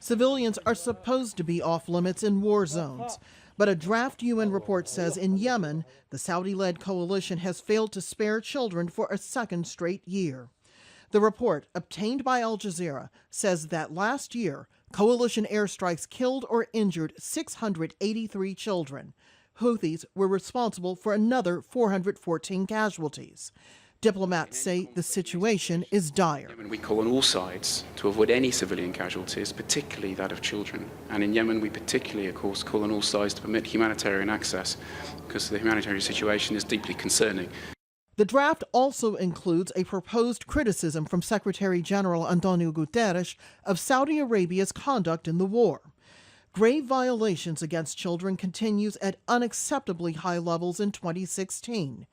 Civilians are supposed to be off limits in war zones. But a draft UN report says in Yemen, the Saudi-led coalition has failed to spare children for a second straight year. The report, obtained by Al Jazeera, says that last year, coalition airstrikes killed or injured 683 children. Houthis were responsible for another 414 casualties. Diplomats say the situation is dire. We call on all sides to avoid any civilian casualties, particularly that of children. And in Yemen, we particularly, of course, call on all sides to permit humanitarian access, because the humanitarian situation is deeply concerning. The draft also includes a proposed criticism from Secretary General Antonio Guterres of Saudi Arabia's conduct in the war. Grave violations against children continues at unacceptably high levels in 2016.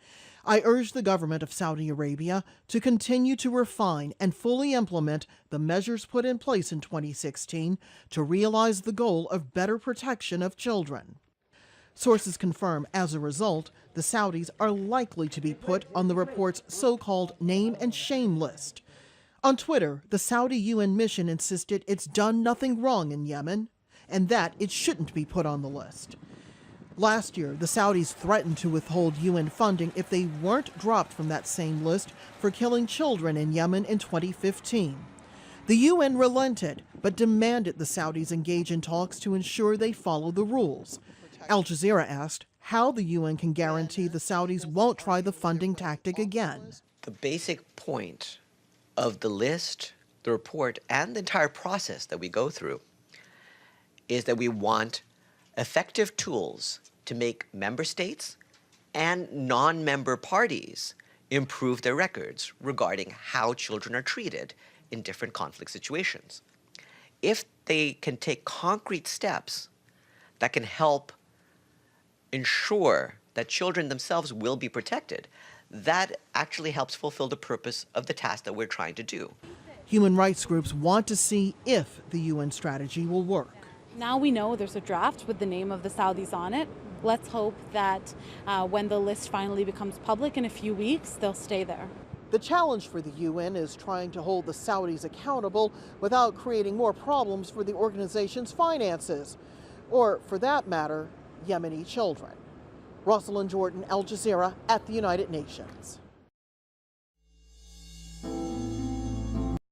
I urge the government of Saudi Arabia to continue to refine and fully implement the measures put in place in 2016 to realize the goal of better protection of children. Sources confirm, as a result, the Saudis are likely to be put on the report's so-called name and shame list. On Twitter, the Saudi UN mission insisted it's done nothing wrong in Yemen, and that it shouldn't be put on the list. Last year, the Saudis threatened to withhold UN funding if they weren't dropped from that same list for killing children in Yemen in 2015. The UN relented, but demanded the Saudis engage in talks to ensure they follow the rules. Al Jazeera asked how the UN can guarantee the Saudis won't try the funding tactic again. The basic point of the list, the report, and the entire process that we go through is that we want effective tools to make member states and non-member parties improve their records regarding how children are treated in different conflict situations. If they can take concrete steps that can help ensure that children themselves will be protected, that actually helps fulfill the purpose of the task that we're trying to do. Human rights groups want to see if the UN strategy will work. Now we know there's a draft with the name of the Saudis on it. Let's hope that when the list finally becomes public in a few weeks, they'll stay there. The challenge for the UN is trying to hold the Saudis accountable without creating more problems for the organization's finances, or for that matter, Yemeni children. Rosalind Jordan, Al Jazeera at the United Nations.